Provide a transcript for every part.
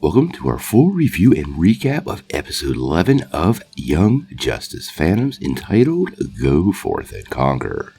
Welcome to our full review and recap of episode 11 of Young Justice Phantoms, entitled Go Forth and Conquer.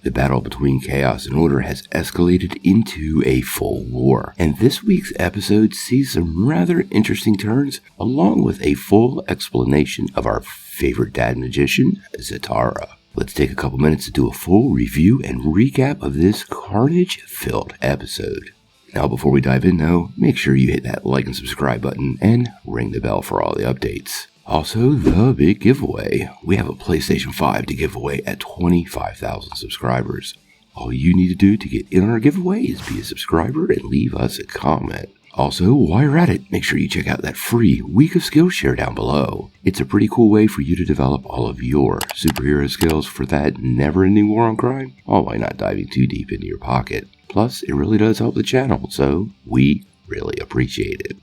The battle between chaos and order has escalated into a full war, and this week's episode sees some rather interesting turns, along with a full explanation of our favorite dad magician, Zatanna. Let's take a couple minutes to do a full review and recap of this carnage-filled episode. Now, before we dive in though, make sure you hit that like and subscribe button and ring the bell for all the updates. Also, the big giveaway. We have a PlayStation 5 to give away at 25,000 subscribers. All you need to do to get in on our giveaway is be a subscriber and leave us a comment. Also, while you're at it, make sure you check out that free Week of Skillshare down below. It's a pretty cool way for you to develop all of your superhero skills for that never-ending war on crime, all while not diving too deep into your pocket. Plus, it really does help the channel, so we really appreciate it.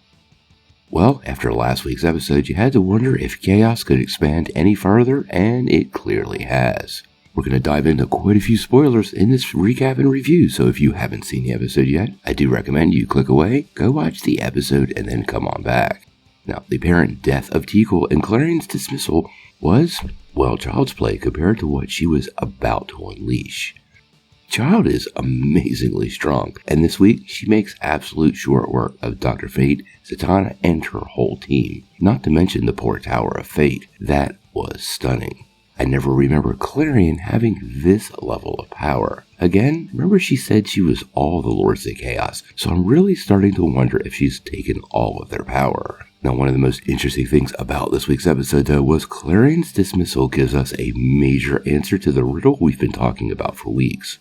Well, after last week's episode, you had to wonder if chaos could expand any further, and it clearly has. We're going to dive into quite a few spoilers in this recap and review, so if you haven't seen the episode yet, I do recommend you click away, go watch the episode, and then come on back. Now, the apparent death of Teagle and Clarion'S Dismissal was, well, child's play compared to what she was about to unleash. Child is amazingly strong, and this week she makes absolute short work of Dr. Fate, Zatanna, and her whole team, not to mention the poor Tower of Fate. That was stunning. I never remember Clarion having this level of power. Again, remember she said she was all the Lords of Chaos, so I'm really starting to wonder if she's taken all of their power. Now, one of the most interesting things about this week's episode, though, was Clarion'S Dismissal gives us a major answer to the riddle we've been talking about for weeks.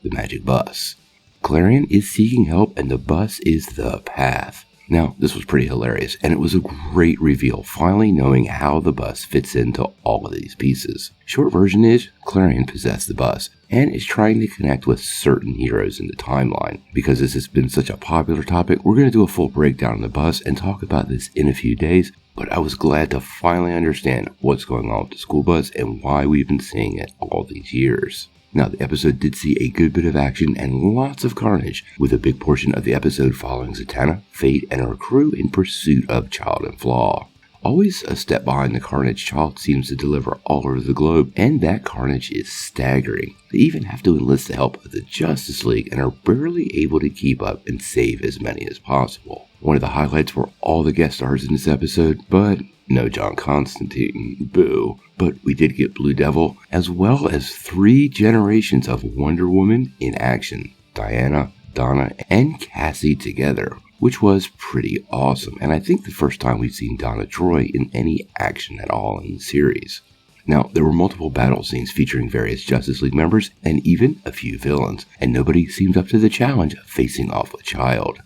The magic bus. Clarion is seeking help, and the bus is the path. Now, this was pretty hilarious, and it was a great reveal, finally knowing how the bus fits into all of these pieces. Short version is, Clarion possessed the bus, and is trying to connect with certain heroes in the timeline. Because this has been such a popular topic, we're going to do a full breakdown on the bus and talk about this in a few days, but I was glad to finally understand what's going on with the school bus and why we've been seeing it all these years. Now, the episode did see a good bit of action and lots of carnage, with a big portion of the episode following Zatanna, Fate, and her crew in pursuit of Child and Flaw. Always a step behind the carnage Child seems to deliver all over the globe, and that carnage is staggering. They even have to enlist the help of the Justice League and are barely able to keep up and save as many as possible. One of the highlights were all the guest stars in this episode, but no John Constantine, boo. But we did get Blue Devil, as well as 3 generations of Wonder Woman in action. Diana, Donna, and Cassie together, which was pretty awesome, and I think the first time we've seen Donna Troy in any action at all in the series. Now, there were multiple battle scenes featuring various Justice League members, and even a few villains, and nobody seemed up to the challenge of facing off with Child.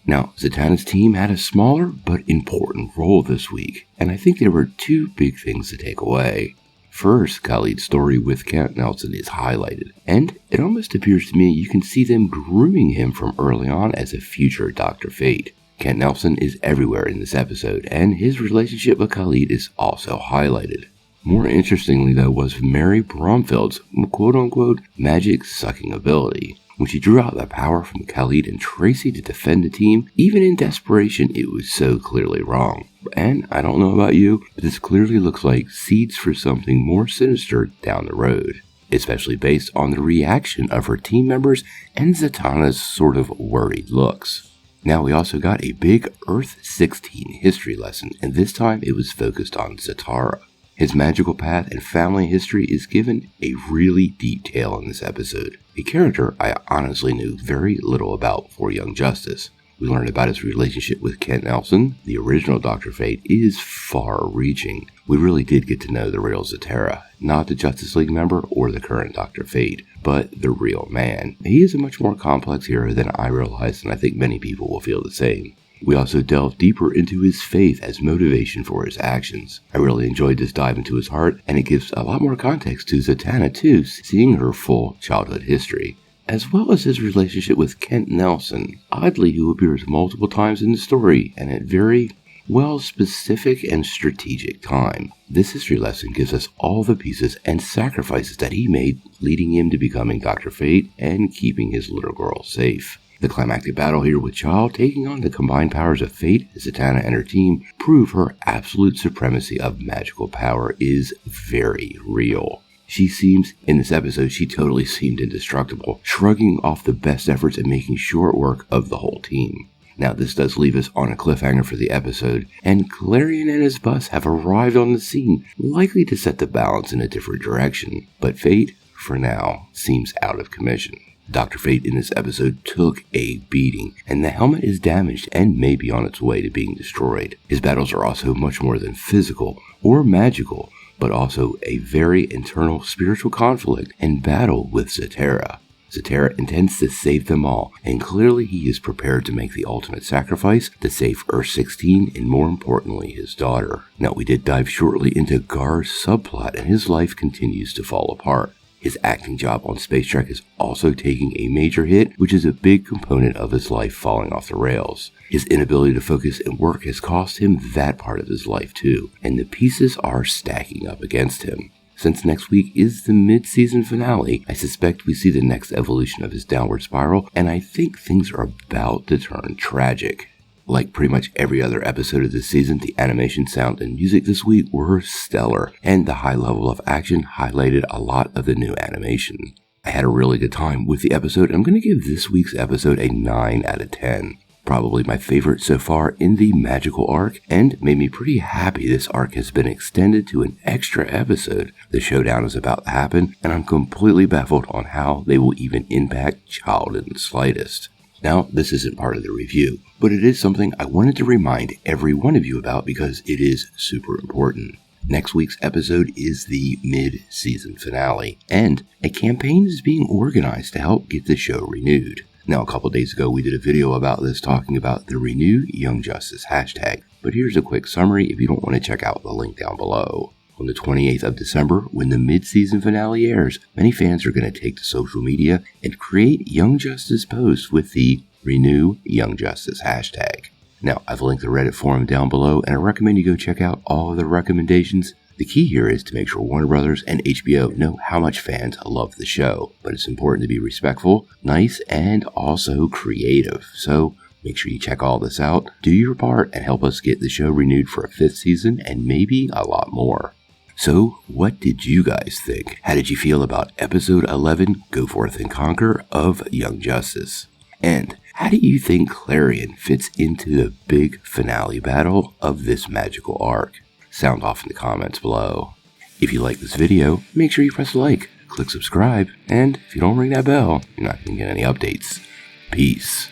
Now, Zatanna's team had a smaller but important role this week, and I think there were 2 big things to take away. First, Khalid'S Story with Kent Nelson is highlighted, and it almost appears to me you can see them grooming him from early on as a future Dr. Fate. Kent Nelson is everywhere in this episode, and his relationship with Khalid is also highlighted. More interestingly, though, was Mary Bromfield's quote-unquote magic-sucking ability. When she drew out the power from Khalid and Tracy to defend the team, even in desperation, it was so clearly wrong. And I don't know about you, but this clearly looks like seeds for something more sinister down the road, especially based on the reaction of her team members and Zatanna's sort of worried looks. Now, we also got a big Earth-16 history lesson, and this time it was focused on Zatanna. His magical path and family history is given a really deep tale in this episode, a character I honestly knew very little about before Young Justice. We learned about his relationship with Kent Nelson. The original Dr. Fate is far-reaching. We really did get to know the real Zatanna, not the Justice League member or the current Dr. Fate, but the real man. He is a much more complex hero than I realized, and I think many people will feel the same. We also delve deeper into his faith as motivation for his actions. I really enjoyed this dive into his heart, and it gives a lot more context to Zatanna too, seeing her full childhood history, as well as his relationship with Kent Nelson, oddly who appears multiple times in the story, and at very, well, specific and strategic time. This history lesson gives us all the pieces and sacrifices that he made, leading him to becoming Dr. Fate and keeping his little girl safe. The climactic battle here with Child taking on the combined powers of Fate as Zatanna and her team prove her absolute supremacy of magical power is very real. In this episode, she totally seemed indestructible, shrugging off the best efforts and making short work of the whole team. Now, this does leave us on a cliffhanger for the episode, and Clarion and his bus have arrived on the scene, likely to set the balance in a different direction. But Fate, for now, seems out of commission. Dr. Fate in this episode took a beating, and the helmet is damaged and may be on its way to being destroyed. His battles are also much more than physical or magical, but also a very internal spiritual conflict and battle with Zatanna. Zatanna intends to save them all, and clearly he is prepared to make the ultimate sacrifice to save Earth-16 and more importantly his daughter. Now, we did dive shortly into Gar's subplot, and his life continues to fall apart. His acting job on Space Trek is also taking a major hit, which is a big component of his life falling off the rails. His inability to focus and work has cost him that part of his life too, and the pieces are stacking up against him. Since next week is the mid-season finale, I suspect we see the next evolution of his downward spiral, and I think things are about to turn tragic. Like pretty much every other episode of this season, the animation, sound, and music this week were stellar, and the high level of action highlighted a lot of the new animation. I had a really good time with the episode, and I'm going to give this week's episode a 9 out of 10. Probably my favorite so far in the magical arc, and made me pretty happy this arc has been extended to an extra episode. The showdown is about to happen, and I'm completely baffled on how they will even impact Child in the slightest. Now, this isn't part of the review, but it is something I wanted to remind every one of you about because it is super important. Next week's episode is the mid-season finale, and a campaign is being organized to help get the show renewed. Now, a couple days ago, we did a video about this talking about the Renew Young Justice hashtag, but here's a quick summary if you don't want to check out the link down below. On the 28th of December, when the mid-season finale airs, many fans are going to take to social media and create Young Justice posts with the Renew Young Justice hashtag. Now, I've linked the Reddit forum down below, and I recommend you go check out all of the recommendations. The key here is to make sure Warner Brothers and HBO know how much fans love the show, but it's important to be respectful, nice, and also creative. So make sure you check all this out, do your part, and help us get the show renewed for a 5th season and maybe a lot more. So, what did you guys think? How did you feel about episode 11, Go Forth and Conquer, of Young Justice? And how do you think Clarion fits into the big finale battle of this magical arc? Sound off in the comments below. If you like this video, make sure you press like, click subscribe, and if you don't ring that bell, you're not going to get any updates. Peace.